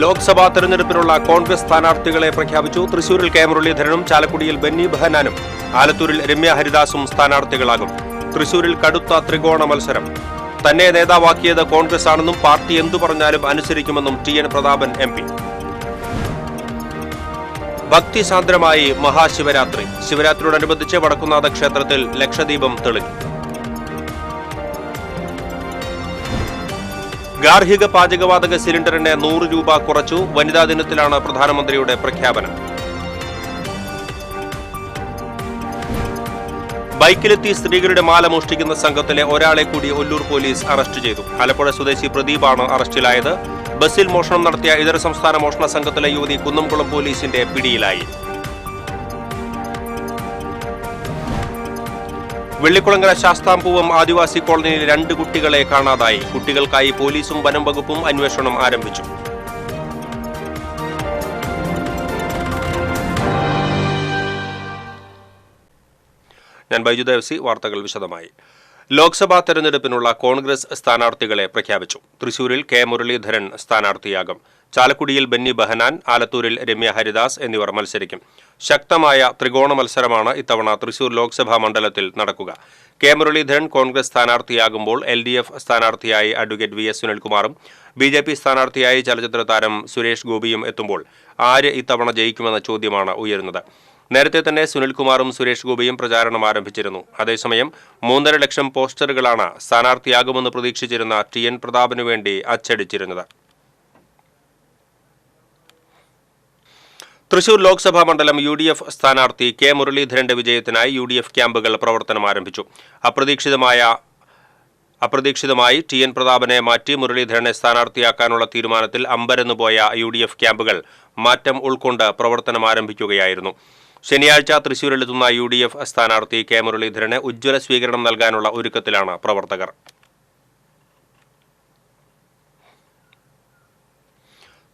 ലോക്സഭാ തെരഞ്ഞെടുപ്പിനുള്ള കോൺഗ്രസ് സ്ഥാനാർത്ഥികളെ പ്രഖ്യാപിച്ചു. തൃശൂരിൽ കെ മുരളീധരനും ചാലക്കുടിയിൽ ബെന്നി ബെഹനാനും ആലത്തൂരിൽ രമ്യ ഹരിദാസും സ്ഥാനാർത്ഥികളാകും. തൃശൂരിൽ കടുത്ത ത്രികോണ മത്സരം. തന്നെ നേതാവാക്കിയത് കോൺഗ്രസ് ആണെന്നും പാർട്ടി എന്തു പറഞ്ഞാലും അനുസരിക്കുമെന്നും TN പ്രതാപൻ MP. ഭക്തിസാന്ദ്രമായി മഹാശിവരാത്രി. ശിവരാത്രിയോടനുബന്ധിച്ച് വടക്കുന്നാഥ ക്ഷേത്രത്തിൽ ലക്ഷദീപം തെളിഞ്ഞു. ഗാർഹിക പാചകവാതക സിലിണ്ടറിന് 100 രൂപ കുറച്ചു. വനിതാ ദിനത്തിലാണ് പ്രധാനമന്ത്രിയുടെ പ്രഖ്യാപനം. ബൈക്കിലെത്തി സ്ത്രീകളുടെ മാല മോഷ്ടിക്കുന്ന സംഘത്തിലെ ഒരാളെ കൂടി ഒല്ലൂർ പോലീസ് അറസ്റ്റ് ചെയ്തു. ആലപ്പുഴ സ്വദേശി പ്രദീപാണ് അറസ്റ്റിലായത്. ബസ്സിൽ മോഷണം നടത്തിയ ഇതര സംസ്ഥാന മോഷണ സംഘത്തിലെ യുവതി കുന്നംകുളം പോലീസിന്റെ പിടിയിലായി. വെള്ളിക്കുളങ്ങര ശാസ്താംപൂവം ആദിവാസി കോളനിയിൽ 2 കുട്ടികളെ കാണാതായി. കുട്ടികൾക്കായി പോലീസും വനം വകുപ്പും അന്വേഷണം ആരംഭിച്ചു. ഞാൻ ബൈജു ദേവസി. വാർത്തകൾ വിശദമായി. ലോക്സഭാ തെരഞ്ഞെടുപ്പിനുള്ള കോൺഗ്രസ് സ്ഥാനാർത്ഥികളെ പ്രഖ്യാപിച്ചു. തൃശൂരിൽ കെ മുരളീധരൻ സ്ഥാനാർത്ഥിയാകും. ചാലക്കുടിയിൽ ബെന്നി ബെഹനാൻ, ആലത്തൂരിൽ രമ്യ ഹരിദാസ് എന്നിവർ മത്സരിക്കും. ശക്തമായ ത്രികോണ മത്സരമാണ് ഇത്തവണ തൃശൂർ ലോക്സഭാ മണ്ഡലത്തിൽ നടക്കുക. കെ മുരളീധരൻ കോൺഗ്രസ് സ്ഥാനാർത്ഥിയാകുമ്പോൾ LDF സ്ഥാനാർത്ഥിയായി അഡ്വക്കേറ്റ് VS സുനിൽകുമാറും BJP സ്ഥാനാർത്ഥിയായി ചലച്ചിത്ര താരം സുരേഷ് ഗോപിയും എത്തുമ്പോൾ ആര് ഇത്തവണ ജയിക്കുമെന്ന ചോദ്യമാണ് ഉയരുന്നത്. നേരത്തെ തന്നെ സുനിൽകുമാറും സുരേഷ് ഗോപിയും പ്രചാരണം ആരംഭിച്ചിരുന്നു. അതേസമയം 3.5 ലക്ഷം പോസ്റ്ററുകളാണ് സ്ഥാനാർത്ഥിയാകുമെന്ന് പ്രതീക്ഷിച്ചിരുന്ന TN പ്രതാപനു വേണ്ടി അച്ചടിച്ചിരുന്നത്. തൃശൂർ ലോക്സഭാ മണ്ഡലം UDF സ്ഥാനാർത്ഥി കെ മുരളീധരന്റെ വിജയത്തിനായി UDF ക്യാമ്പുകൾ പ്രവർത്തനം ആരംഭിച്ചു. അപ്രതീക്ഷിതമായി TN പ്രതാപനെ മാറ്റി മുരളീധരനെ സ്ഥാനാർത്ഥിയാക്കാനുള്ള തീരുമാനത്തിൽ അമ്പരന്നുപോയ UDF ക്യാമ്പുകൾ മാറ്റം ഉൾക്കൊണ്ട് പ്രവർത്തനം ആരംഭിക്കുകയായിരുന്നു. ശനിയാഴ്ച തൃശൂരിലെത്തുന്ന UDF സ്ഥാനാർത്ഥി കെ മുരളീധരന് ഉജ്ജ്വല സ്വീകരണം നൽകാനുള്ള ഒരുക്കത്തിലാണ് പ്രവർത്തകർ.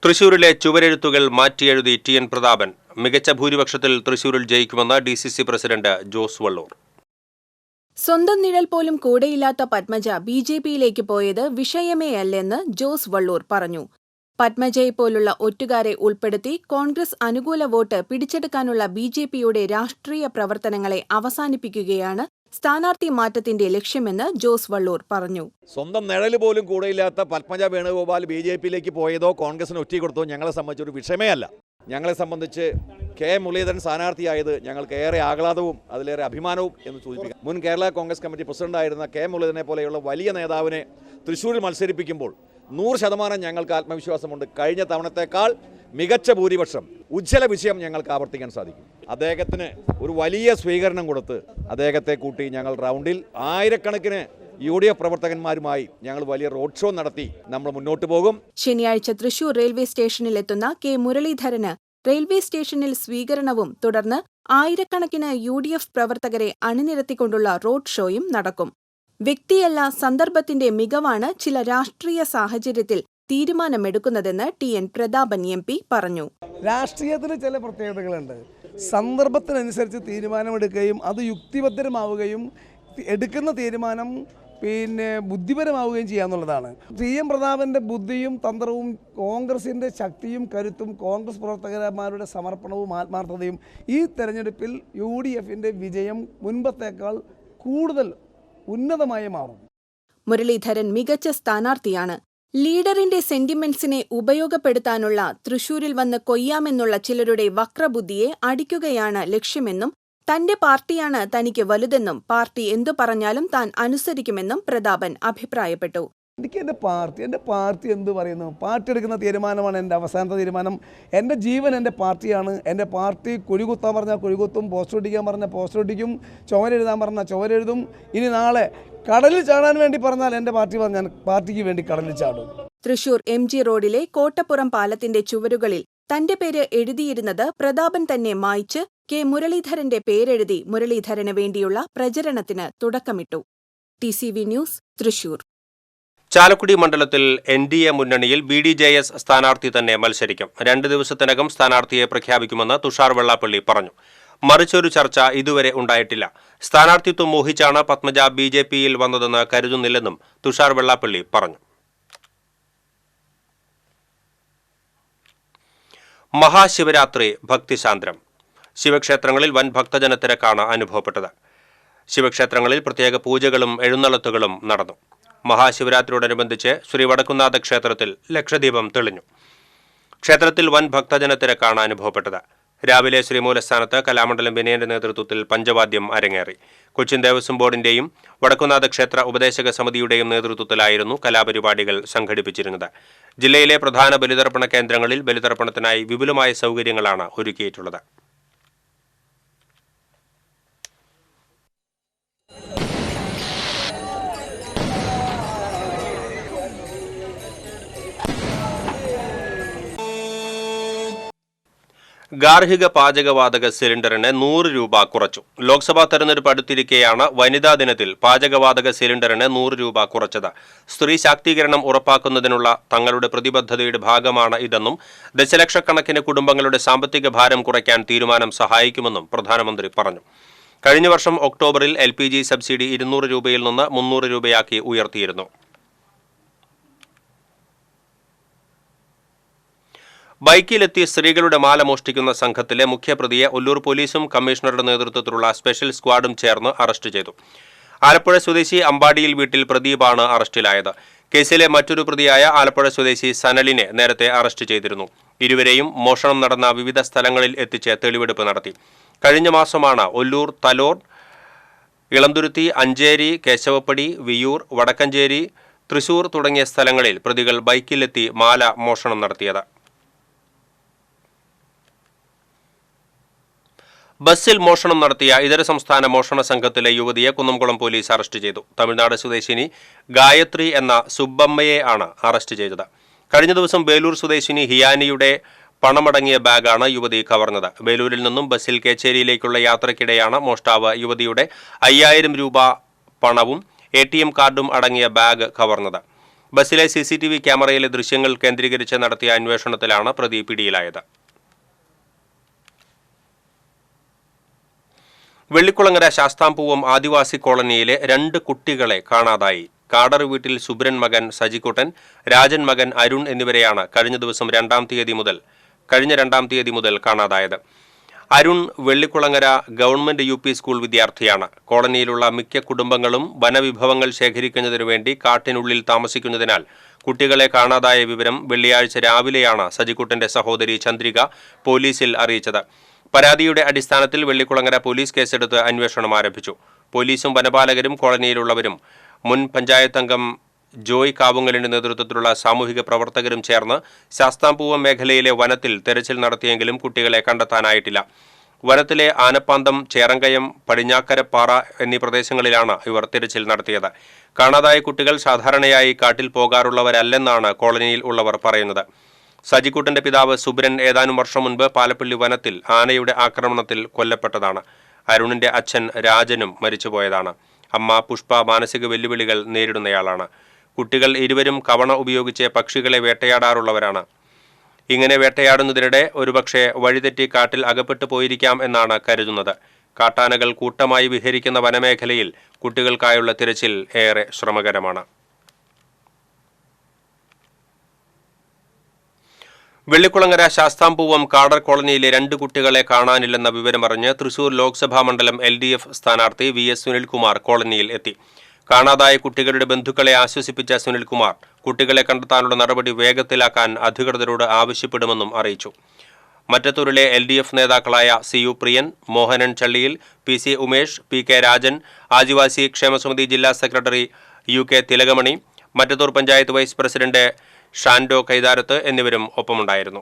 തൃശൂരിലെ ചുവരെഴുത്തുകൾ മാറ്റിയെഴുതി TN പ്രതാപൻ. മികച്ച ഭൂരിപക്ഷത്തിൽ തൃശൂരിൽ ജയിക്കുമെന്ന് DCC പ്രസിഡന്റ് ജോസ് വള്ളൂർ. സ്വന്തം നിഴൽ പോലും കൂടെയില്ലാത്ത പത്മജ BJPയിലേക്ക് പോയത് വിഷയമേ അല്ലെന്ന് ജോസ് വള്ളൂർ പറഞ്ഞു. പത്മജയെപ്പോലുള്ള ഒറ്റുകാരെ ഉൾപ്പെടുത്തി കോൺഗ്രസ് അനുകൂല വോട്ട് പിടിച്ചെടുക്കാനുള്ള BJPയുടെ രാഷ്ട്രീയ പ്രവർത്തനങ്ങളെ അവസാനിപ്പിക്കുകയാണ് സ്ഥാനാർത്ഥി മാറ്റത്തിന്റെ ലക്ഷ്യമെന്ന് ജോസ് വള്ളൂർ പറഞ്ഞു. സ്വന്തം നിഴല് പോലും കൂടെയില്ലാത്ത പത്മജ വേണുഗോപാൽ BJPയിലേക്ക് പോയതോ കോൺഗ്രസിന് ഒറ്റ കൊടുത്തോ ഞങ്ങളെ സംബന്ധിച്ചൊരു വിഷയമേ അല്ല. ഞങ്ങളെ സംബന്ധിച്ച് കെ മുരളീധരൻ സ്ഥാനാർത്ഥിയായത് ഞങ്ങൾക്ക് ഏറെ ആഹ്ലാദവും അതിലേറെ അഭിമാനവും എന്ന് സൂചിപ്പിക്കാം. മുൻ കേരള കോൺഗ്രസ് കമ്മിറ്റി പ്രസിഡന്റായിരുന്ന കെ മുരളീധരനെ പോലെയുള്ള വലിയ നേതാവിനെ തൃശ്ശൂരിൽ മത്സരിപ്പിക്കുമ്പോൾ 100% ഞങ്ങൾക്ക് ആത്മവിശ്വാസമുണ്ട്. കഴിഞ്ഞ തവണത്തേക്കാൾ മികച്ച ഭൂരിപക്ഷം, ഉജ്ജ്വല വിജയം ഞങ്ങൾക്ക് ആവർത്തിക്കാൻ സാധിക്കും. അദ്ദേഹത്തിന് ഒരു വലിയ സ്വീകരണം കൊടുത്ത് അദ്ദേഹത്തെ കൂട്ടി ഞങ്ങൾ റൗണ്ടിൽ ആയിരക്കണക്കിന് UDF പ്രവർത്തകന്മാരുമായി ഞങ്ങൾ വലിയ റോഡ് ഷോ നടത്തി നമ്മൾ മുന്നോട്ട് പോകും. ശനിയാഴ്ച തൃശൂർ റെയിൽവേ സ്റ്റേഷനിലെത്തുന്ന കെ മുരളീധരന് റെയിൽവേ സ്റ്റേഷനിൽ സ്വീകരണവും തുടർന്ന് ആയിരക്കണക്കിന് UDF പ്രവർത്തകരെ അണിനിരത്തിക്കൊണ്ടുള്ള റോഡ് ഷോയും നടക്കും. വ്യക്തിയല്ല, സന്ദർഭത്തിന്റെ മികവാണ് ചില രാഷ്ട്രീയ സാഹചര്യത്തിൽ തീരുമാനമെടുക്കുന്നതെന്ന് TN പ്രതാപൻ MP പറഞ്ഞു. രാഷ്ട്രീയത്തിന് ചില പ്രത്യേകതകളുണ്ട്. സന്ദർഭത്തിനനുസരിച്ച് തീരുമാനമെടുക്കുകയും അത് യുക്തിഭദ്രമാവുകയും എടുക്കുന്ന തീരുമാനം ബുദ്ധിപരമാവുകയും ചെയ്യാന്നുള്ളതാണ്. TN പ്രതാപന്റെ ബുദ്ധിയും തന്ത്രവും കോൺഗ്രസിന്റെ ശക്തിയും കരുത്തും കോൺഗ്രസ് പ്രവർത്തകന്മാരുടെ സമർപ്പണവും ആത്മാർത്ഥതയും ഈ തെരഞ്ഞെടുപ്പിൽ UDFന്റെ വിജയം മുൻപത്തേക്കാൾ കൂടുതൽ ഉന്നതമായി മാറും. മുരളീധരൻ മികച്ച സ്ഥാനാർത്ഥിയാണ്. ലീഡറിന്റെ സെന്റിമെന്റ്സിനെ ഉപയോഗപ്പെടുത്താനുള്ള തൃശൂരിൽ വന്ന് കൊയ്യാമെന്നുള്ള ചിലരുടെ വക്രബുദ്ധിയെ അടിക്കുകയാണ് ലക്ഷ്യമെന്നും തന്റെ പാർട്ടിയാണ് തനിക്ക് വലുതെന്നും പാർട്ടി എന്തു പറഞ്ഞാലും താൻ അനുസരിക്കുമെന്നും പ്രതാപൻ അഭിപ്രായപ്പെട്ടു. എനിക്ക് എൻ്റെ പാർട്ടി എന്ത് പറയുന്നു? പാർട്ടി എടുക്കുന്ന തീരുമാനമാണ് എൻ്റെ അവസാനത്തെ തീരുമാനം. എൻ്റെ ജീവൻ എൻ്റെ പാർട്ടിയാണ്. എൻ്റെ പാർട്ടി കുഴികുത്താൻ പറഞ്ഞാൽ കുഴികുത്തും, പോസ്റ്റർ ഒട്ടിക്കാൻ പറഞ്ഞാൽ പോസ്റ്റർ ഒട്ടിക്കും, ചുവരെഴുതാൻ പറഞ്ഞാൽ ചുവരെഴുതും. ഇനി നാളെ കടലിൽ ചാടാൻ വേണ്ടി പറഞ്ഞാൽ എൻ്റെ പാർട്ടിക്ക് വേണ്ടി കടലിൽ ചാടും. തൃശൂർ MG റോഡിലെ കോട്ടപ്പുറം പാലത്തിന്റെ ചുവരുകളിൽ തന്റെ പേര് എഴുതിയിരുന്നത് പ്രതാപൻ തന്നെ മായ്ച്ച് കെ മുരളീധരന്റെ പേരെഴുതി മുരളീധരന് വേണ്ടിയുള്ള പ്രചരണത്തിന് തുടക്കമിട്ടു. TCV news, Thrissur. ചാലക്കുടി മണ്ഡലത്തിൽ NDA മുന്നണിയിൽ BDJS സ്ഥാനാർത്ഥി തന്നെ മത്സരിക്കും. 2 ദിവസത്തിനകം സ്ഥാനാർത്ഥിയെ പ്രഖ്യാപിക്കുമെന്ന് തുഷാർ വെള്ളാപ്പള്ളി പറഞ്ഞു. മറിച്ചൊരു ചർച്ച ഇതുവരെ ഉണ്ടായിട്ടില്ല. സ്ഥാനാർത്ഥിത്വം മോഹിച്ചാണ് പത്മജ BJPയിൽ വന്നതെന്ന് കരുതുന്നില്ലെന്നും തുഷാർ വെള്ളാപ്പള്ളി പറഞ്ഞു. മഹാശിവരാത്രി ഭക്തിസാന്ദ്രം. ശിവക്ഷേത്രങ്ങളിൽ വൻ ഭക്തജനത്തിരക്കാണ് അനുഭവപ്പെട്ടത്. ശിവക്ഷേത്രങ്ങളിൽ പ്രത്യേക പൂജകളും എഴുന്നള്ളത്തുകളും നടന്നു. മഹാശിവരാത്രിയോടനുബന്ധിച്ച് ശ്രീ വടക്കുംനാഥ ക്ഷേത്രത്തിൽ ലക്ഷദീപം തെളിഞ്ഞു. ക്ഷേത്രത്തിൽ വൻ ഭക്തജനത്തിരക്കാണ് അനുഭവപ്പെട്ടത്. രാവിലെ ശ്രീമൂലസ്ഥാനത്ത് കലാമണ്ഡലം വിനയന്റെ നേതൃത്വത്തിൽ പഞ്ചവാദ്യം അരങ്ങേറി. കൊച്ചിൻ ദേവസ്വം ബോർഡിന്റെയും വടക്കുംനാഥ ക്ഷേത്ര ഉപദേശക സമിതിയുടെയും നേതൃത്വത്തിലായിരുന്നു കലാപരിപാടികൾ സംഘടിപ്പിച്ചിരുന്നത്. ജില്ലയിലെ പ്രധാന ബലിതർപ്പണ കേന്ദ്രങ്ങളിൽ ബലിതർപ്പണത്തിനായി വിപുലമായ സൗകര്യങ്ങളാണ് ഒരുക്കിയിട്ടുള്ളത്. ഗാർഹിക പാചകവാതക സിലിണ്ടറിന് 100 രൂപ കുറച്ചു. ലോക്സഭാ തെരഞ്ഞെടുപ്പ് അടുത്തിരിക്കെയാണ് വനിതാ ദിനത്തിൽ പാചകവാതക സിലിണ്ടറിന് 100 രൂപ കുറച്ചത്. സ്ത്രീ ശാക്തീകരണം ഉറപ്പാക്കുന്നതിനുള്ള തങ്ങളുടെ പ്രതിബദ്ധതയുടെ ഭാഗമാണ് ഇതെന്നും ദശലക്ഷക്കണക്കിന് കുടുംബങ്ങളുടെ സാമ്പത്തിക ഭാരം കുറയ്ക്കാൻ തീരുമാനം സഹായിക്കുമെന്നും പ്രധാനമന്ത്രി പറഞ്ഞു. കഴിഞ്ഞ വർഷം ഒക്ടോബറിൽ LPG സബ്സിഡി 200 രൂപയിൽ നിന്ന് 300 രൂപയാക്കി ഉയർത്തിയിരുന്നു. ബൈക്കിലെത്തി സ്ത്രീകളുടെ മാല മോഷ്ടിക്കുന്ന സംഘത്തിലെ മുഖ്യപ്രതിയെ ഒല്ലൂർ പോലീസും കമ്മീഷണറുടെ നേതൃത്വത്തിലുള്ള സ്പെഷ്യൽ സ്ക്വാഡും ചേർന്ന് അറസ്റ്റ് ചെയ്തു. ആലപ്പുഴ സ്വദേശി അമ്പാടിയിൽ വീട്ടിൽ പ്രദീപാണ് അറസ്റ്റിലായത്. കേസിലെ മറ്റൊരു പ്രതിയായ ആലപ്പുഴ സ്വദേശി സനലിനെ നേരത്തെ അറസ്റ്റ് ചെയ്തിരുന്നു. ഇരുവരെയും മോഷണം നടന്ന വിവിധ സ്ഥലങ്ങളിൽ എത്തിച്ച് തെളിവെടുപ്പ് നടത്തി. കഴിഞ്ഞ മാസമാണ് ഒല്ലൂർ, തലോർ, ഇളംതുരുത്തി, അഞ്ചേരി, കേശവപ്പടി, വിയൂർ, വടക്കഞ്ചേരി, തൃശൂർ തുടങ്ങിയ സ്ഥലങ്ങളിൽ പ്രതികൾ ബൈക്കിലെത്തി മാല മോഷണം നടത്തിയത്. ബസ്സിൽ മോഷണം നടത്തിയ ഇതര സംസ്ഥാന മോഷണ സംഘത്തിലെ യുവതിയെ കുന്നംകുളം പോലീസ് അറസ്റ്റ് ചെയ്തു. തമിഴ്നാട് സ്വദേശിനി ഗായത്രി എന്ന സുബ്ബമ്മയെ ആണ് അറസ്റ്റ് ചെയ്തത്. കഴിഞ്ഞ ദിവസം ബേലൂർ സ്വദേശിനി ഹിയാനിയുടെ പണമടങ്ങിയ ബാഗാണ് യുവതി കവർന്നത്. ബേലൂരിൽ നിന്നും ബസ്സിൽ കേച്ചേരിയിലേക്കുള്ള യാത്രയ്ക്കിടെയാണ് മോഷ്ടാവ് യുവതിയുടെ 5000 രൂപ പണവും ATM കാർഡും അടങ്ങിയ ബാഗ് കവർന്നത്. ബസ്സിലെ CCTV ക്യാമറയിലെ ദൃശ്യങ്ങൾ കേന്ദ്രീകരിച്ച് നടത്തിയ അന്വേഷണത്തിലാണ് പ്രതി പിടിയിലായത്. വെള്ളിക്കുളങ്ങര ശാസ്താംപൂവം ആദിവാസി കോളനിയിലെ 2 കുട്ടികളെ കാണാതായി. കാടർ വീട്ടിൽ സുബ്രൻ മകൻ സജിക്കുട്ടൻ, രാജൻ മകൻ അരുൺ എന്നിവരെയാണ് കഴിഞ്ഞ 2 തീയതി മുതൽ കാണാതായത്. Arun Vellikulangara government UP school വിദ്യാർത്ഥിയാണ്. കോളനിയിലുള്ള മിക്ക കുടുംബങ്ങളും വനവിഭവങ്ങൾ ശേഖരിക്കുന്നതിനു വേണ്ടി കാട്ടിനുള്ളിൽ താമസിക്കുന്നതിനാൽ കുട്ടികളെ കാണാതായ വിവരം വെള്ളിയാഴ്ച രാവിലെയാണ് സജിക്കുട്ടന്റെ സഹോദരി ചന്ദ്രിക പോലീസിൽ അറിയിച്ചത്. പരാതിയുടെ അടിസ്ഥാനത്തിൽ വെള്ളിക്കുളങ്ങര പോലീസ് കേസെടുത്ത് അന്വേഷണം ആരംഭിച്ചു. പോലീസും വനപാലകരും കോളനിയിലുള്ളവരും മുൻ പഞ്ചായത്ത് അംഗം ജോയ് കാവുങ്ങലിന്റെ നേതൃത്വത്തിലുള്ള സാമൂഹിക പ്രവർത്തകരും ചേർന്ന് ശാസ്താംപൂവം മേഖലയിലെ വനത്തിൽ തെരച്ചിൽ നടത്തിയെങ്കിലും കുട്ടികളെ കണ്ടെത്താനായിട്ടില്ല. വനത്തിലെ ആനപ്പാന്തം, ചേറങ്കയം, പടിഞ്ഞാക്കരപ്പാറ എന്നീ പ്രദേശങ്ങളിലാണ് ഇവർ തിരച്ചിൽ നടത്തിയത്. കാണാതായ കുട്ടികൾ സാധാരണയായി കാട്ടിൽ പോകാറുള്ളവരല്ലെന്നാണ് കോളനിയിൽ ഉള്ളവർ പറയുന്നത്. സജിക്കുട്ടന്റെ പിതാവ് സുബ്രൻ ഏതാനും വർഷം മുൻപ് പാലപ്പള്ളി വനത്തിൽ ആനയുടെ ആക്രമണത്തിൽ കൊല്ലപ്പെട്ടതാണ്. അരുണിന്റെ അച്ഛൻ രാജനും മരിച്ചുപോയതാണ്. അമ്മ പുഷ്പ മാനസിക വെല്ലുവിളികൾ നേരിടുന്നയാളാണ്. കുട്ടികൾ ഇരുവരും കവണ ഉപയോഗിച്ച് പക്ഷികളെ വേട്ടയാടാറുള്ളവരാണ്. ഇങ്ങനെ വേട്ടയാടുന്നതിനിടെ ഒരുപക്ഷെ വഴിതെറ്റി കാട്ടിൽ അകപ്പെട്ടു പോയിരിക്കാം എന്നാണ് കരുതുന്നത്. കാട്ടാനകൾ കൂട്ടമായി വിഹരിക്കുന്ന വനമേഖലയിൽ കുട്ടികൾക്കായുള്ള തിരച്ചിൽ ഏറെ ശ്രമകരമാണ്. വെള്ളിക്കുളങ്ങര ശാസ്താംപൂവം കാടർ കോളനിയിലെ 2 കുട്ടികളെ കാണാനില്ലെന്ന വിവരമറിഞ്ഞ് തൃശൂർ ലോക്സഭാ മണ്ഡലം LDF സ്ഥാനാർത്ഥി VS സുനിൽകുമാർ കോളനിയിൽ എത്തി. കാണാതായ കുട്ടികളുടെ ബന്ധുക്കളെ ആശ്വസിപ്പിച്ച സുനിൽകുമാർ കുട്ടികളെ കണ്ടെത്താനുള്ള നടപടി വേഗത്തിലാക്കാൻ അധികൃതരോട് ആവശ്യപ്പെടുമെന്നും അറിയിച്ചു. മറ്റത്തൂരിലെ LDF നേതാക്കളായ CU പ്രിയൻ, മോഹനൻ ചള്ളിയിൽ, PC ഉമേഷ്, PK രാജൻ, ആദിവാസി ക്ഷേമസമിതി ജില്ലാ secretary UK Thilakamani, Mattathur panchayat vice president Shando Kaitharath എന്നിവരും ഒപ്പമുണ്ടായിരുന്നു.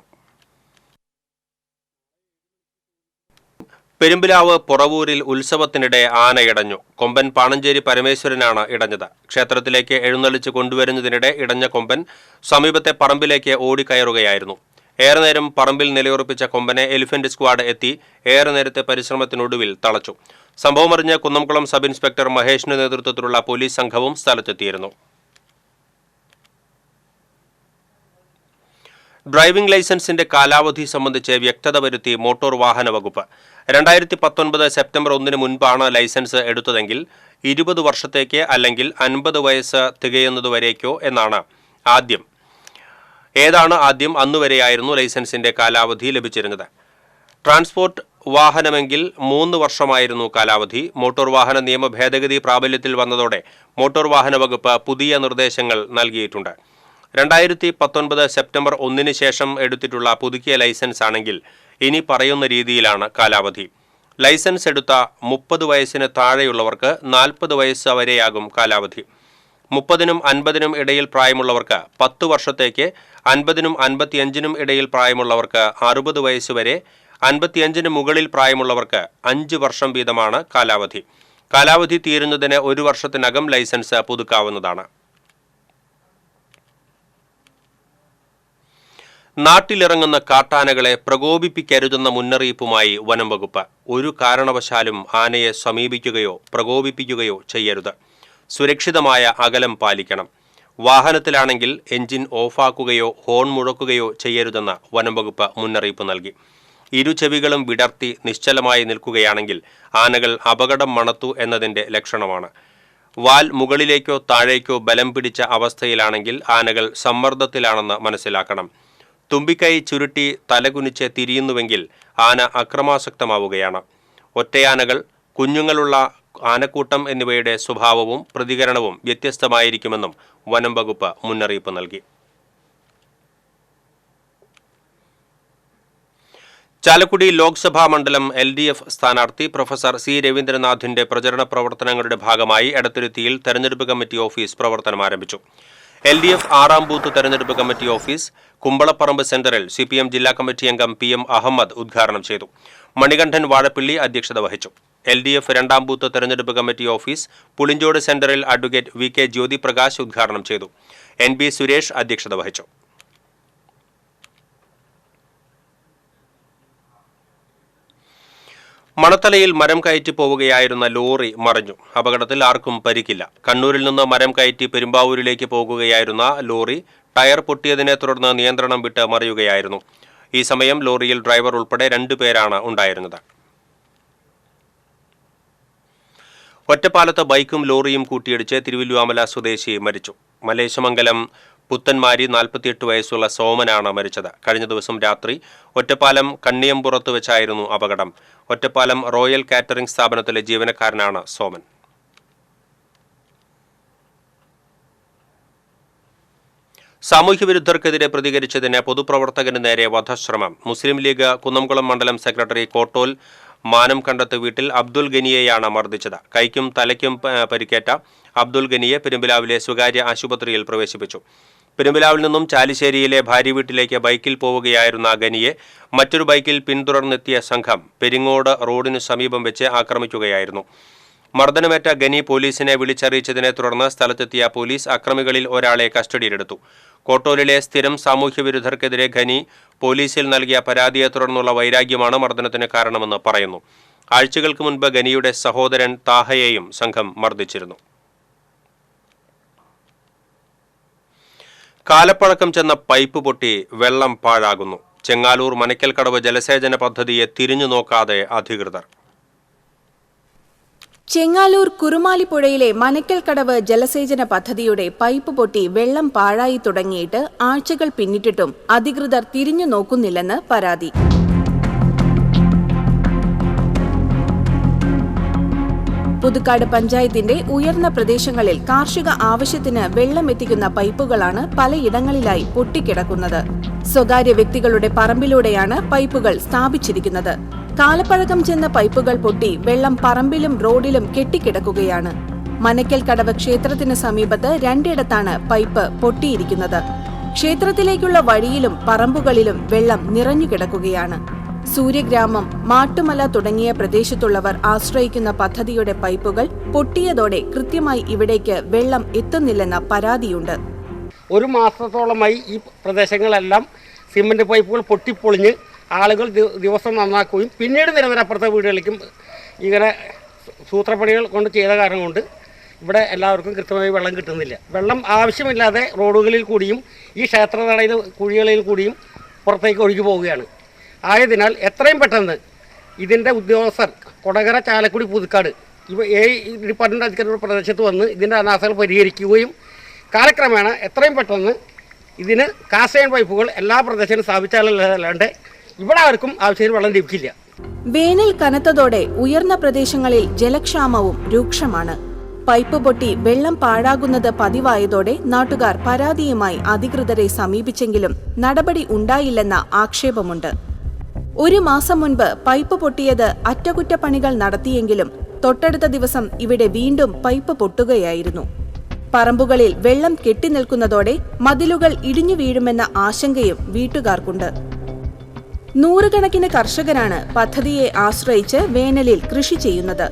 പെരുമ്പിലാവ് പൊറവൂരിൽ ഉത്സവത്തിനിടെ ആന ഇടഞ്ഞു. കൊമ്പൻ പാണഞ്ചേരി പരമേശ്വരനാണ് ഇടഞ്ഞത്. ക്ഷേത്രത്തിലേക്ക് എഴുന്നള്ളിച്ച് കൊണ്ടുവരുന്നതിനിടെ ഇടഞ്ഞ കൊമ്പൻ സമീപത്തെ പറമ്പിലേക്ക് ഓടിക്കയറുകയായിരുന്നു. ഏറെ നേരം പറമ്പിൽ നിലയുറപ്പിച്ച കൊമ്പനെ എലിഫന്റ് സ്ക്വാഡ് എത്തി ഏറെ നേരത്തെ പരിശ്രമത്തിനൊടുവിൽ തളച്ചു. സംഭവമറിഞ്ഞ് കുന്നംകുളം സബ് ഇൻസ്പെക്ടർ മഹേഷിന്റെ നേതൃത്വത്തിലുള്ള പോലീസ് സംഘവും സ്ഥലത്തെത്തിയിരുന്നു. ഡ്രൈവിംഗ് ലൈസൻസിന്റെ കാലാവധി സംബന്ധിച്ച് വ്യക്തത വരുത്തി മോട്ടോർ വാഹന വകുപ്പ്. 2019 സെപ്റ്റംബർ 1 മുൻപാണ് ലൈസൻസ് എടുത്തതെങ്കിൽ 20 വർഷത്തേക്ക് അല്ലെങ്കിൽ 50 വയസ്സ് തികയുന്നതുവരേക്കോ എന്നാണ് ആദ്യം. ഏതാണ് ആദ്യം അന്നുവരെയായിരുന്നു ലൈസൻസിന്റെ കാലാവധി ലഭിച്ചിരുന്നത്. ട്രാൻസ്പോർട്ട് വാഹനമെങ്കിൽ 3 വർഷമായിരുന്നു കാലാവധി. മോട്ടോർ വാഹന നിയമ ഭേദഗതി പ്രാബല്യത്തിൽ വന്നതോടെ മോട്ടോർ വാഹന വകുപ്പ് പുതിയ നിർദ്ദേശങ്ങൾ നൽകിയിട്ടുണ്ട്. 2019 സെപ്റ്റംബർ 1 ശേഷം എടുത്തിട്ടുള്ള പുതുക്കിയ ലൈസൻസ് ആണെങ്കിൽ ഇനി പറയുന്ന രീതിയിലാണ് കാലാവധി. ലൈസൻസ് എടുത്ത 30 വയസ്സിന് താഴെയുള്ളവർക്ക് 40 വയസ്സ് വരെയാകും കാലാവധി. 30നും 50നും ഇടയിൽ പ്രായമുള്ളവർക്ക് 10 വർഷത്തേക്ക്, 50നും 55നും ഇടയിൽ പ്രായമുള്ളവർക്ക് 60 വയസ്സ് വരെ, 55ന് മുകളിൽ പ്രായമുള്ളവർക്ക് 5 വർഷം വീതമാണ് കാലാവധി. കാലാവധി തീരുന്നതിന് 1 വർഷത്തിനകം ലൈസൻസ് പുതുക്കാവുന്നതാണ്. നാട്ടിലിറങ്ങുന്ന കാട്ടാനകളെ പ്രകോപിപ്പിക്കരുതെന്ന മുന്നറിയിപ്പുമായി വനം വകുപ്പ്. ഒരു കാരണവശാലും ആനയെ സമീപിക്കുകയോ പ്രകോപിപ്പിക്കുകയോ ചെയ്യരുത്. സുരക്ഷിതമായ അകലം പാലിക്കണം. വാഹനത്തിലാണെങ്കിൽ എഞ്ചിൻ ഓഫാക്കുകയോ ഹോൺ മുഴക്കുകയോ ചെയ്യരുതെന്ന് വനം വകുപ്പ് മുന്നറിയിപ്പ് നൽകി. ഇരുചെവികളും വിടർത്തി നിശ്ചലമായി നിൽക്കുകയാണെങ്കിൽ ആനകൾ അപകടം മണത്തു എന്നതിൻ്റെ ലക്ഷണമാണ്. വാൽ മുകളിലേക്കോ താഴേക്കോ ബലം പിടിച്ച അവസ്ഥയിലാണെങ്കിൽ ആനകൾ സമ്മർദ്ദത്തിലാണെന്ന് മനസ്സിലാക്കണം. തുമ്പിക്കൈ ചുരുട്ടി തലകുനിച്ച് തിരിയുന്നുവെങ്കിൽ ആന അക്രമാസക്തമാവുകയാണ്. ഒറ്റയാനകൾ, കുഞ്ഞുങ്ങളുള്ള ആനക്കൂട്ടം എന്നിവയുടെ സ്വഭാവവും പ്രതികരണവും വ്യത്യസ്തമായിരിക്കുമെന്നും വനം വകുപ്പ് മുന്നറിയിപ്പ് നൽകി. ചാലക്കുടി ലോക്സഭാ മണ്ഡലം LDF സ്ഥാനാർത്ഥി പ്രൊഫസർ C. രവീന്ദ്രനാഥിന്റെ പ്രചരണ പ്രവർത്തനങ്ങളുടെ ഭാഗമായി എടത്തുരുത്തിയിൽ തെരഞ്ഞെടുപ്പ് കമ്മിറ്റി ഓഫീസ് പ്രവർത്തനം ആരംഭിച്ചു. LDF 6ാം ബൂത്ത് തെരഞ്ഞെടുപ്പ് കമ്മിറ്റി ഓഫീസ് കുമ്പളപ്പറമ്പ് സെന്ററിൽ CPM ജില്ലാ കമ്മിറ്റി അംഗം PM അഹമ്മദ് ഉദ്ഘാടനം ചെയ്തു. മണികണ്ഠൻ വാഴപ്പിള്ളി അധ്യക്ഷത വഹിച്ചു. LDF 2ാം ബൂത്ത് തെരഞ്ഞെടുപ്പ് കമ്മിറ്റി ഓഫീസ് പുളിഞ്ചോട് സെന്ററിൽ അഡ്വക്കേറ്റ് VK ജ്യോതി പ്രകാശ് ഉദ്ഘാടനം ചെയ്തു. NB സുരേഷ് അധ്യക്ഷത വഹിച്ചു. മണത്തലയിൽ മരം കയറ്റി പോവുകയായിരുന്ന ലോറി മറിഞ്ഞു. അപകടത്തിൽ ആർക്കും പരിക്കില്ല. കണ്ണൂരിൽ നിന്ന് മരം കയറ്റി പെരുമ്പാവൂരിലേക്ക് പോകുകയായിരുന്ന ലോറി ടയർ പൊട്ടിയതിനെ തുടർന്ന് നിയന്ത്രണം വിട്ട് മറിയുകയായിരുന്നു. ഈ സമയം ലോറിയിൽ ഡ്രൈവർ ഉൾപ്പെടെ 2 പേരാണ് ഉണ്ടായിരുന്നത്. ഒറ്റപ്പാലത്ത് ബൈക്കും ലോറിയും കൂട്ടിയിടിച്ച് തിരുവല്ലുവാമല സ്വദേശി മരിച്ചു. മലേശമംഗലം പുത്തൻമാരി 48 വയസ്സുള്ള സോമനാണ് മരിച്ചത്. കഴിഞ്ഞ ദിവസം രാത്രി ഒറ്റപ്പാലം കണ്ണിയമ്പുറത്ത് വെച്ചായിരുന്നു അപകടം. ഒറ്റപ്പാലം റോയൽ കാറ്ററിംഗ് സ്ഥാപനത്തിലെ ജീവനക്കാരനാണ് സോമൻ. സാമൂഹ്യവിരുദ്ധർക്കെതിരെ പ്രതികരിച്ചതിന് പൊതുപ്രവർത്തകന് നേരെ വധശ്രമം. മുസ്ലിം ലീഗ് കുന്നംകുളം മണ്ഡലം സെക്രട്ടറി കോട്ടോൽ മാനം കണ്ടത്ത് വീട്ടിൽ അബ്ദുൽ ഗനിയെയാണ് മർദ്ദിച്ചത്. കൈക്കും തലയ്ക്കും പരിക്കേറ്റ അബ്ദുൽ ഗനിയെ പെരുമ്പിലാവിലെ സ്വകാര്യ ആശുപത്രിയിൽ പ്രവേശിപ്പിച്ചു. പെരുമ്പിലാവിൽ നിന്നും ചാലിശ്ശേരിയിലെ ഭാര്യ വീട്ടിലേക്ക് ബൈക്കിൽ പോവുകയായിരുന്ന ഗനിയെ മറ്റൊരു ബൈക്കിൽ പിന്തുടർന്നെത്തിയ സംഘം പെരിങ്ങോട് റോഡിനു സമീപം വെച്ച് ആക്രമിക്കുകയായിരുന്നു. മർദ്ദനമേറ്റ ഗനി പോലീസിനെ വിളിച്ചറിയിച്ചതിനെ തുടർന്ന് സ്ഥലത്തെത്തിയ പോലീസ് അക്രമികളിൽ ഒരാളെ കസ്റ്റഡിയിലെടുത്തു. കോട്ടോലിലെ സ്ഥിരം സാമൂഹ്യവിരുദ്ധർക്കെതിരെ ഖനി പോലീസിൽ നൽകിയ പരാതിയെ തുടർന്നുള്ള വൈരാഗ്യമാണ് മർദ്ദനത്തിന് കാരണമെന്ന് പറയുന്നു. ആഴ്ചകൾക്ക് മുൻപ് ഗനിയുടെ സഹോദരൻ താഹയെയും സംഘം മർദ്ദിച്ചിരുന്നു. കാലപ്പഴക്കം ചെന്ന പൈപ്പ് പൊട്ടി വെള്ളം പാഴാകുന്നു. ചെങ്ങാലൂർ മനക്കൽക്കടവ് ജലസേചന പദ്ധതിയെ തിരിഞ്ഞു നോക്കാതെ അധികൃതർ. ചെങ്ങാലൂർ കുറുമാലിപ്പുഴയിലെ മനക്കൽക്കടവ് ജലസേചന പദ്ധതിയുടെ പൈപ്പ് പൊട്ടി വെള്ളം പാഴായി തുടങ്ങിയിട്ട് ആഴ്ചകൾ പിന്നിട്ടിട്ടും അധികൃതർ തിരിഞ്ഞു നോക്കുന്നില്ലെന്ന് പരാതി. പുതുക്കാട് പഞ്ചായത്തിന്റെ ഉയർന്ന പ്രദേശങ്ങളിൽ കാർഷിക ആവശ്യത്തിന് വെള്ളമെത്തിക്കുന്ന പൈപ്പുകളാണ് പലയിടങ്ങളിലായി പൊട്ടിക്കിടക്കുന്നത്. സ്വകാര്യ വ്യക്തികളുടെ പറമ്പിലൂടെയാണ് പൈപ്പുകൾ സ്ഥാപിച്ചിരിക്കുന്നത്. കാലപ്പഴക്കം ചെന്ന പൈപ്പുകൾ പൊട്ടി വെള്ളം പറമ്പിലും റോഡിലും കെട്ടിക്കിടക്കുകയാണ്. മനക്കൽക്കടവ് ക്ഷേത്രത്തിന് സമീപത്ത് 2ഇടത്താണ് പൈപ്പ് പൊട്ടിയിരിക്കുന്നത്. ക്ഷേത്രത്തിലേക്കുള്ള വഴിയിലും പറമ്പുകളിലും വെള്ളം നിറഞ്ഞുകിടക്കുകയാണ്. സൂര്യഗ്രാമം, മാട്ടുമല തുടങ്ങിയ പ്രദേശത്തുള്ളവർ ആശ്രയിക്കുന്ന പദ്ധതിയുടെ പൈപ്പുകൾ പൊട്ടിയതോടെ കൃത്യമായി ഇവിടേക്ക് വെള്ളം എത്തുന്നില്ലെന്ന പരാതിയുണ്ട്. 1 മാസത്തോളമായി ഈ പ്രദേശങ്ങളെല്ലാം സിമന്റ് പൈപ്പുകൾ പൊട്ടിപ്പൊളിഞ്ഞ് ആളുകൾ ദിവസം നന്നാക്കുകയും പിന്നീട് നിരന്തരപ്പുറത്തെ വീടുകളിലേക്കും ഇങ്ങനെ സൂത്രപ്പണികൾ കൊണ്ട് ചെയ്ത കാരണം കൊണ്ട് ഇവിടെ എല്ലാവർക്കും കൃത്യമായി വെള്ളം കിട്ടുന്നില്ല. വെള്ളം ആവശ്യമില്ലാതെ റോഡുകളിൽ കൂടിയും ഈ ക്ഷേത്രനടയിൽ കുഴികളിൽ കൂടിയും പുറത്തേക്ക് ഒഴുകി പോവുകയാണ്. ആയതിനാൽ എത്രയും പെട്ടെന്ന് ഇതിൻ്റെ ഉദ്യോഗസ്ഥർ കൊടകര, ചാലക്കുടി, പുതുക്കാട് ഡിപ്പാർട്ട്മെൻറ്റ് അധികൃതർ പ്രദേശത്ത് വന്ന് ഇതിൻ്റെ അനാസ്ഥകൾ പരിഹരിക്കുകയും കാലക്രമേണ എത്രയും പെട്ടെന്ന് ഇതിന് കാസ്റ്റ് അയൺ പൈപ്പുകൾ എല്ലാ പ്രദേശങ്ങളും സ്ഥാപിച്ചാലല്ലാണ്ട് ഇവിടെ ആർക്കും ആവശ്യത്തിന് വെള്ളം ലഭിക്കില്ല. വേനൽ കനത്തതോടെ ഉയർന്ന പ്രദേശങ്ങളിൽ ജലക്ഷാമവും രൂക്ഷമാണ്. പൈപ്പ് പൊട്ടി വെള്ളം പാഴാകുന്നത് പതിവായതോടെ നാട്ടുകാർ പരാതിയുമായി അധികൃതരെ സമീപിച്ചെങ്കിലും നടപടി ഉണ്ടായില്ലെന്ന ആക്ഷേപമുണ്ട്. ഒരു മാസം മുൻപ് പൈപ്പ് പൊട്ടിയത് അറ്റകുറ്റപ്പണികൾ നടത്തിയെങ്കിലും തൊട്ടടുത്ത ദിവസം ഇവിടെ വീണ്ടും പൈപ്പ് പൊട്ടുകയായിരുന്നു. പറമ്പുകളിൽ വെള്ളം കെട്ടിനിൽക്കുന്നതോടെ മതിലുകൾ ഇടിഞ്ഞു വീഴുമെന്ന ആശങ്കയും വീട്ടുകാർക്കുണ്ട്. നൂറുകണക്കിന് കർഷകരാണ് പദ്ധതിയെ ആശ്രയിച്ച് വേനലിൽ കൃഷി ചെയ്യുന്നത്.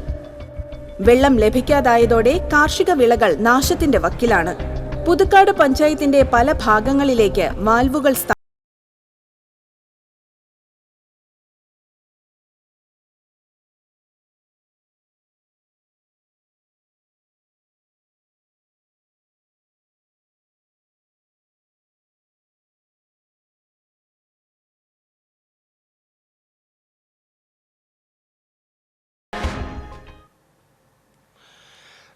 വെള്ളം ലഭിക്കാതായതോടെ കാർഷിക വിളകൾ നാശത്തിന്റെ വക്കിലാണ്. പുതുക്കാട് പഞ്ചായത്തിന്റെ പല ഭാഗങ്ങളിലേക്ക് വാൽവുകൾ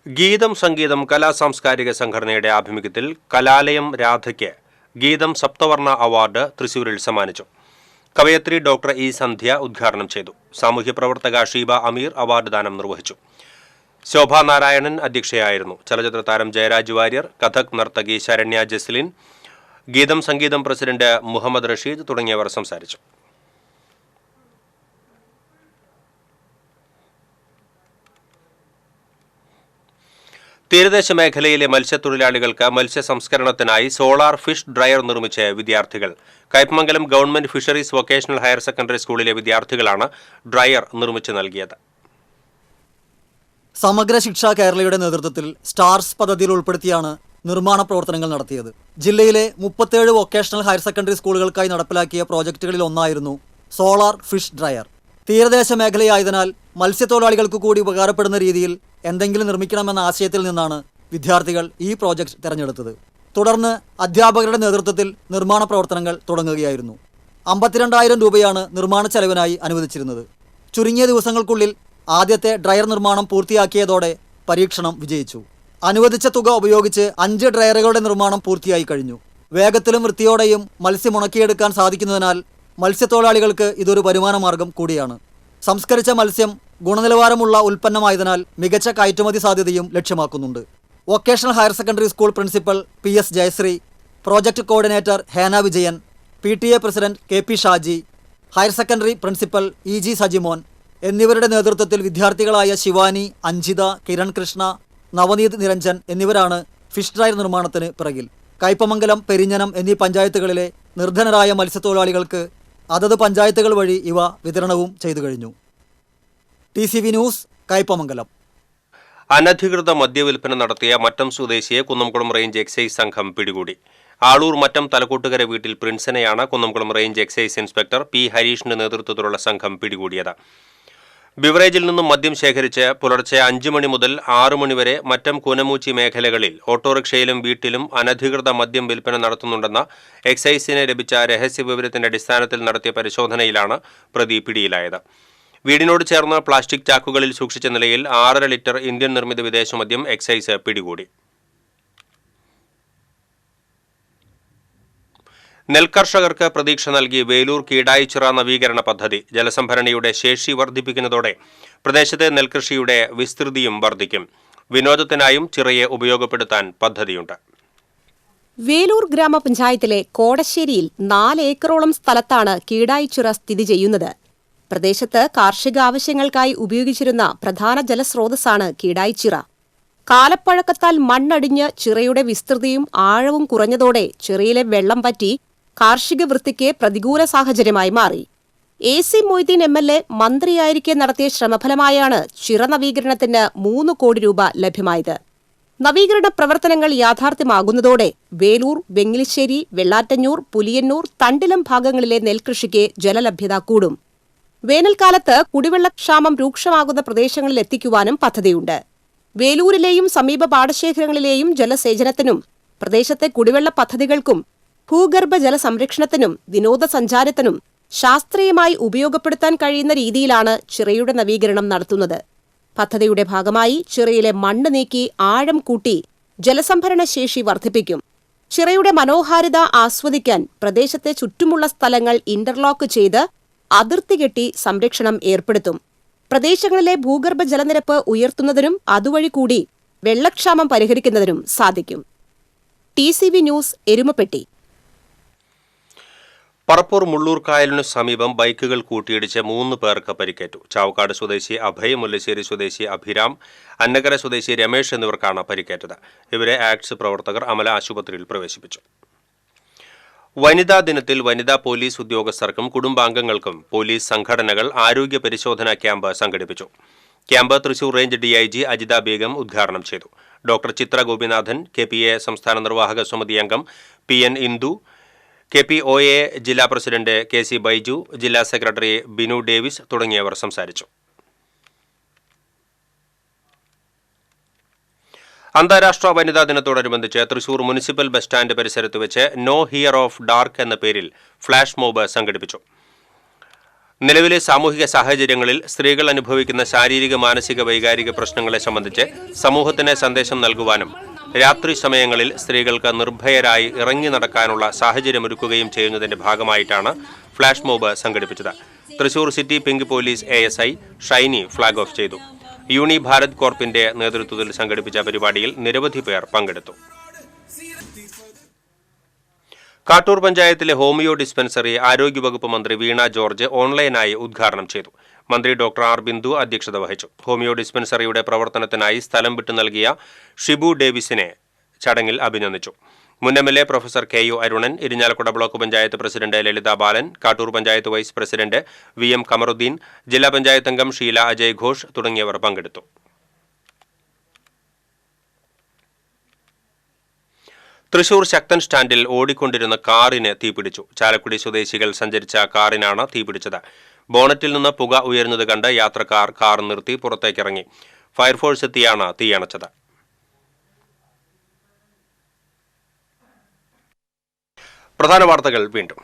ഗീതം സംഗീതം കലാ സാംസ്കാരിക സംഘടനയുടെ ആഭിമുഖ്യത്തിൽ കലാലയം രാധയ്ക്ക് ഗീതം സപ്തവർണ്ണ അവാർഡ് തൃശൂരിൽ സമ്മാനിച്ചു. കവയത്രി ഡോക്ടർ ഇ സന്ധ്യ ഉദ്ഘാടനം ചെയ്തു. സാമൂഹ്യ പ്രവർത്തക ഷീബ അമീർ അവാർഡ് ദാനം നിർവഹിച്ചു. ശോഭാ നാരായണൻ അധ്യക്ഷയായിരുന്നു. ചലച്ചിത്ര താരം ജയരാജ് വാര്യർ, കഥക് നർത്തകി ശരണ്യ ജസ്ലിൻ, ഗീതം സംഗീതം പ്രസിഡന്റ് മുഹമ്മദ് റഷീദ് തുടങ്ങിയവർ സംസാരിച്ചു. തീരദേശ മേഖലയിലെ മത്സ്യത്തൊഴിലാളികൾക്ക് മത്സ്യ സംസ്കരണത്തിനായി സോളാർ ഫിഷ് ഡ്രയർ നിർമ്മിച്ച വിദ്യാർത്ഥികൾ. Kaipamangalam government fisheries vocational higher secondary സ്കൂളിലെ വിദ്യാർത്ഥികളാണ് ഡ്രയർ നിർമ്മിച്ചു നൽകിയത്. സമഗ്ര ശിക്ഷ കേരളയുടെ നേതൃത്വത്തിൽ സ്റ്റാർസ് പദ്ധതിയിൽ ഉൾപ്പെടുത്തിയാണ് നിർമ്മാണ പ്രവർത്തനങ്ങൾ നടത്തിയത്. ജില്ലയിലെ 37 വൊക്കേഷണൽ ഹയർ സെക്കൻഡറി സ്കൂളുകൾക്കായി നടപ്പിലാക്കിയ പ്രോജക്റ്റുകളിൽ ഒന്നായിരുന്നു സോളാർ ഫിഷ് ഡ്രയർ. തീരദേശ മേഖലയായതിനാൽ മത്സ്യത്തൊഴിലാളികൾക്ക് കൂടി ഉപകാരപ്പെടുന്ന രീതിയിൽ എന്തെങ്കിലും നിർമ്മിക്കണമെന്ന ആശയത്തിൽ നിന്നാണ് വിദ്യാർത്ഥികൾ ഈ പ്രോജക്റ്റ് തിരഞ്ഞെടുത്തത്. തുടർന്ന് അധ്യാപകരുടെ നേതൃത്വത്തിൽ നിർമ്മാണ പ്രവർത്തനങ്ങൾ തുടങ്ങുകയായിരുന്നു. 52,000 രൂപയാണ് നിർമ്മാണ ചെലവിനായി അനുവദിച്ചിരുന്നത്. ചുരുങ്ങിയ ദിവസങ്ങൾക്കുള്ളിൽ ആദ്യത്തെ ഡ്രയർ നിർമ്മാണം പൂർത്തിയാക്കിയതോടെ പരീക്ഷണം വിജയിച്ചു. അനുവദിച്ച തുക ഉപയോഗിച്ച് 5 ഡ്രയറുകളുടെ നിർമ്മാണം പൂർത്തിയായി കഴിഞ്ഞു. വേഗത്തിലും വൃത്തിയോടെയും മത്സ്യം ഉണക്കിയെടുക്കാൻ സാധിക്കുന്നതിനാൽ മത്സ്യത്തൊഴിലാളികൾക്ക് ഇതൊരു വരുമാന മാർഗം കൂടിയാണ്. സംസ്കരിച്ച മത്സ്യം ഗുണനിലവാരമുള്ള ഉൽപ്പന്നമായതിനാൽ മികച്ച കയറ്റുമതി സാധ്യതയും ലക്ഷ്യമാക്കുന്നുണ്ട്. Vocational higher secondary school principal PS Jayasree, project coordinator Hena Vijayan, PTA president KP Shaji, higher secondary principal EG Sajimon എന്നിവരുടെ നേതൃത്വത്തിൽ വിദ്യാർത്ഥികളായ ശിവാനി, അഞ്ജിത, കിരൺ കൃഷ്ണ, നവനീത് നിരഞ്ജൻ എന്നിവരാണ് ഫിഷ് ഡ്രയർ നിർമ്മാണത്തിന് പിറകിൽ. കയ്പമംഗലം, പെരിഞ്ഞനം എന്നീ പഞ്ചായത്തുകളിലെ നിർധനരായ മത്സ്യത്തൊഴിലാളികൾക്ക് അതത് പഞ്ചായത്തുകൾ വഴി ഇവ വിതരണവും ചെയ്തു കഴിഞ്ഞു. TCV news, Kaipamangalam. അനധികൃത മദ്യവിൽപ്പന നടത്തിയ മറ്റം സ്വദേശിയെ കുന്നംകുളം റേഞ്ച് എക്സൈസ് സംഘം പിടികൂടി. ആളൂർ മറ്റം തലക്കൂട്ടുകര വീട്ടിൽ പ്രിൻസിനെയാണ് Kunnamkulam range excise inspector P ഹരീഷിന്റെ നേതൃത്വത്തിലുള്ള സംഘം പിടികൂടിയത്. ബിവറേജിൽ നിന്നും മദ്യം ശേഖരിച്ച് പുലർച്ചെ 5 മണി മുതൽ 6 മണി വരെ മറ്റം കൂനമൂച്ചി മേഖലകളിൽ ഓട്ടോറിക്ഷയിലും വീട്ടിലും അനധികൃത മദ്യം വിൽപ്പന നടത്തുന്നുണ്ടെന്ന എക്സൈസിന് ലഭിച്ച രഹസ്യവിവരത്തിന്റെ അടിസ്ഥാനത്തിൽ നടത്തിയ പരിശോധനയിലാണ് പ്രതി പിടിയിലായത്. വീടിനോട് ചേർന്ന് പ്ലാസ്റ്റിക് ചാക്കുകളിൽ സൂക്ഷിച്ച നിലയിൽ 6.5 ലിറ്റർ ഇന്ത്യൻ നിർമ്മിത വിദേശ മദ്യം എക്സൈസ് പിടികൂടി. നെൽകർഷകർക്ക് പ്രതീക്ഷ നൽകി വേലൂർ കീടായിച്ചിറ നവീകരണ പദ്ധതി. ജലസംഭരണിയുടെ ശേഷി വർദ്ധിപ്പിക്കുന്നതോടെ പ്രദേശത്തെ നെൽകൃഷിയുടെ വിസ്തൃതിയും വർദ്ധിക്കും. വിനോദത്തിനായും ചിറയെ ഉപയോഗപ്പെടുത്താൻ പദ്ധതിയുണ്ട്. വേലൂർ ഗ്രാമപഞ്ചായത്തിലെ കോടശ്ശേരിയിൽ 4 ഏക്കറോളം സ്ഥലത്താണ് കീടായിച്ചിറ സ്ഥിതി ചെയ്യുന്നത്. പ്രദേശത്ത് കാർഷിക ആവശ്യങ്ങൾക്കായി ഉപയോഗിച്ചിരുന്ന പ്രധാന ജലസ്രോതസ്സാണ് കീടായിച്ചിറ. കാലപ്പഴക്കത്താൽ മണ്ണടിഞ്ഞ് ചിറയുടെ വിസ്തൃതിയും ആഴവും കുറഞ്ഞതോടെ ചിറയിലെ വെള്ളം പറ്റി കാർഷിക വൃത്തിക്ക് പ്രതികൂല സാഹചര്യമായി മാറി. AC മൊയ്തീൻ MLA മന്ത്രിയായിരിക്കെ നടത്തിയ ശ്രമഫലമായാണ് ചിറ നവീകരണത്തിന് 3 കോടി രൂപ ലഭ്യമായത്. നവീകരണ പ്രവർത്തനങ്ങൾ യാഥാർത്ഥ്യമാകുന്നതോടെ വേലൂർ, വെങ്ങിലിശ്ശേരി, വെള്ളാറ്റഞ്ഞൂർ, പുലിയന്നൂർ, തണ്ടിലം ഭാഗങ്ങളിലെ നെൽകൃഷിക്ക് ജലലഭ്യത കൂടും. വേനൽക്കാലത്ത് കുടിവെള്ളക്ഷാമം രൂക്ഷമാകുന്ന പ്രദേശങ്ങളിൽ എത്തിക്കുവാനും പദ്ധതിയുണ്ട്. വേലൂരിലെയും സമീപ പാടശേഖരങ്ങളിലെയും ജലസേചനത്തിനും പ്രദേശത്തെ കുടിവെള്ള പദ്ധതികൾക്കും ഭൂഗർഭ ജലസംരക്ഷണത്തിനും വിനോദസഞ്ചാരത്തിനും ശാസ്ത്രീയമായി ഉപയോഗപ്പെടുത്താൻ കഴിയുന്ന രീതിയിലാണ് ചിറയുടെ നവീകരണം നടത്തുന്നത്. പദ്ധതിയുടെ ഭാഗമായി ചിറയിലെ മണ്ണ് നീക്കി ആഴം കൂട്ടി ജലസംഭരണ ശേഷി വർദ്ധിപ്പിക്കും. ചിറയുടെ മനോഹാരിത ആസ്വദിക്കാൻ പ്രദേശത്തെ ചുറ്റുമുള്ള സ്ഥലങ്ങൾ ഇന്റർലോക്ക് ചെയ്ത് അതിർത്തി കെട്ടി സംരക്ഷണം ഏർപ്പെടുത്തും. പ്രദേശങ്ങളിലെ ഭൂഗർഭ ജലനിരപ്പ് ഉയർത്തുന്നതിനും അതുവഴി കൂടി വെള്ളക്ഷാമം പരിഹരിക്കുന്നതിനും സാധിക്കും. TCV news, Erumapetty. പറപ്പൂർ മുള്ളൂർ കായലിനു സമീപം ബൈക്കുകൾ കൂട്ടിയിടിച്ച് 3 പേർക്ക് പരിക്കേറ്റു. ചാവക്കാട് സ്വദേശി അഭയ്, മുല്ലശ്ശേരി സ്വദേശി അഭിരാം, അന്നകര സ്വദേശി രമേശ് എന്നിവർക്കാണ് പരിക്കേറ്റത്. ഇവരെ ആക്ട്സ് പ്രവർത്തകർ അമല ആശുപത്രിയിൽ പ്രവേശിപ്പിച്ചു. വനിതാ ദിനത്തിൽ വനിതാ പോലീസ് ഉദ്യോഗസ്ഥർക്കും കുടുംബാംഗങ്ങൾക്കും പോലീസ് സംഘടനകൾ ആരോഗ്യ പരിശോധനാ ക്യാമ്പ് സംഘടിപ്പിച്ചു. Camp Thrissur range DIG Ajitha Begum ഉദ്ഘാടനം ചെയ്തു. ഡോക്ടർ ചിത്ര ഗോപിനാഥൻ, KPA സംസ്ഥാന നിർവാഹക സമിതി അംഗം PN ഇന്ദു, KPOA ജില്ലാ പ്രസിഡന്റ് KC ബൈജു, ജില്ലാ സെക്രട്ടറി ബിനു ഡേവിസ് തുടങ്ങിയവർ സംസാരിച്ചു. അന്താരാഷ്ട്ര വനിതാ ദിനത്തോടനുബന്ധിച്ച് തൃശൂർ മുനിസിപ്പൽ ബസ് സ്റ്റാൻഡ് പരിസരത്ത് വെച്ച് നോ ഹിയർ ഓഫ് ഡാർക്ക് എന്ന പേരിൽ ഫ്ലാഷ് മോബ് സംഘടിപ്പിച്ചു. നിലവിലെ സാമൂഹിക സാഹചര്യങ്ങളിൽ സ്ത്രീകൾ അനുഭവിക്കുന്ന ശാരീരിക, മാനസിക, വൈകാരിക പ്രശ്നങ്ങളെ സംബന്ധിച്ച് സമൂഹത്തിന് സന്ദേശം നൽകുവാനും രാത്രി സമയങ്ങളിൽ സ്ത്രീകൾക്ക് നിർഭയരായി ഇറങ്ങി നടക്കാനുള്ള സാഹചര്യമൊരുക്കുകയും ചെയ്യുന്നതിന്റെ ഭാഗമായിട്ടാണ് ഫ്ലാഷ് മോബ് സംഘടിപ്പിച്ചത്. Thrissur city pink police ASI Shiny flag off ചെയ്തു. യൂണി ഭാരത് കോർപ്പിന്റെ നേതൃത്വത്തിൽ സംഘടിപ്പിച്ച പരിപാടിയിൽ നിരവധി പേർ പങ്കെടുത്തു. കാട്ടൂർ പഞ്ചായത്തിലെ ഹോമിയോ ഡിസ്പെൻസറി ആരോഗ്യവകുപ്പ് മന്ത്രി വീണ ജോർജ് ഓൺലൈനായി ഉദ്ഘാടനം ചെയ്തു. മന്ത്രി ഡോക്ടർ R ബിന്ദു അധ്യക്ഷത വഹിച്ചു. ഹോമിയോ ഡിസ്പെൻസറിയുടെ പ്രവർത്തനത്തിനായി സ്ഥലം വിട്ടു നൽകിയ ഷിബു ഡേവിസിനെ ചടങ്ങിൽ അഭിനന്ദിച്ചു. മുൻ MLA professor KU Arunan, Irinjalakuda block panchayat president Lalitha Balan, Kattoor panchayat vice president VM Kamaruddin, ജില്ലാ പഞ്ചായത്ത് അംഗം ഷീല അജയ് ഘോഷ് തുടങ്ങിയവർ പങ്കെടുത്തു. തൃശൂർ ശക്തൻ സ്റ്റാൻഡിൽ ഓടിക്കൊണ്ടിരുന്ന കാറിന് തീപിടിച്ചു. ചാലക്കുടി സ്വദേശികൾ സഞ്ചരിച്ച കാറിനാണ് തീപിടിച്ചത്. ബോണറ്റിൽ നിന്ന് പുക ഉയരുന്നത് കണ്ട് യാത്രക്കാർ കാർ നിർത്തി പുറത്തേക്കിറങ്ങി. ഫയർഫോഴ്സ് എത്തിയാണ് തീയണച്ചത്. പ്രധാന വാർത്തകൾ വീണ്ടും.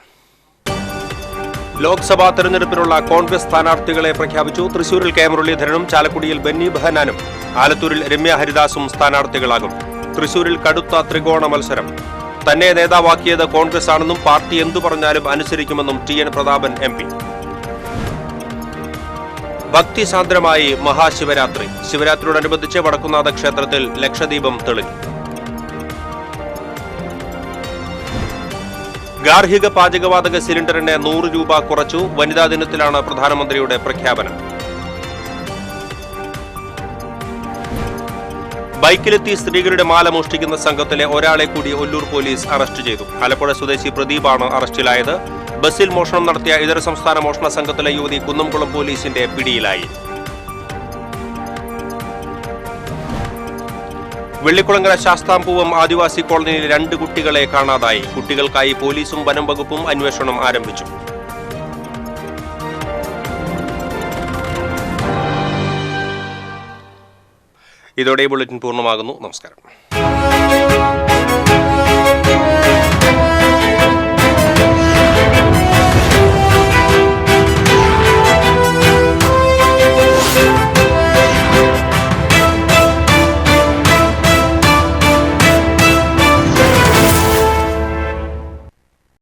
ലോക്സഭാ തെരഞ്ഞെടുപ്പിനുള്ള കോൺഗ്രസ് സ്ഥാനാർത്ഥികളെ പ്രഖ്യാപിച്ചു. തൃശൂരിൽ K മുരളീധരനും ചാലക്കുടിയിൽ ബെന്നി ബെഹനാനും ആലത്തൂരിൽ രമ്യ ഹരിദാസും സ്ഥാനാർത്ഥികളാകും. തൃശൂരിൽ കടുത്ത ത്രികോണ മത്സരം. തന്നെ നേതാവാക്കിയത് കോൺഗ്രസ് ആണെന്നും പാർട്ടി എന്തു പറഞ്ഞാലും അനുസരിക്കുമെന്നും TN പ്രതാപൻ MP. ഭക്തിസാന്ദ്രമായി മഹാശിവരാത്രി. ശിവരാത്രിയോടനുബന്ധിച്ച് വടക്കുന്നാഥ ക്ഷേത്രത്തിൽ ലക്ഷദീപം തെളിഞ്ഞു. ഗാർഹിക പാചകവാതക സിലിണ്ടറിന് 100 രൂപ കുറച്ചു. വനിതാ ദിനത്തിലാണ് പ്രധാനമന്ത്രിയുടെ പ്രഖ്യാപനം. ബൈക്കിലെത്തി സ്ത്രീകളുടെ മാല മോഷ്ടിക്കുന്ന സംഘത്തിലെ ഒരാളെ കൂടി ഒല്ലൂർ പോലീസ് അറസ്റ്റ് ചെയ്തു. ആലപ്പുഴ സ്വദേശി പ്രദീപാണ് അറസ്റ്റിലായത്. ബസ്സിൽ മോഷണം നടത്തിയ ഇതര സംസ്ഥാന മോഷണ സംഘത്തിലെ യുവതി കുന്നംകുളം പോലീസിന്റെ പിടിയിലായി. വെള്ളിക്കുളങ്ങര ശാസ്താംപൂവം ആദിവാസി കോളനിയിൽ 2 കുട്ടികളെ കാണാതായി. കുട്ടികൾക്കായി പോലീസും വനം വകുപ്പും അന്വേഷണം ആരംഭിച്ചു. ഇതോടെ ബുള്ളറ്റിൻ പൂർണ്ണമാകുന്നു. നമസ്കാരം.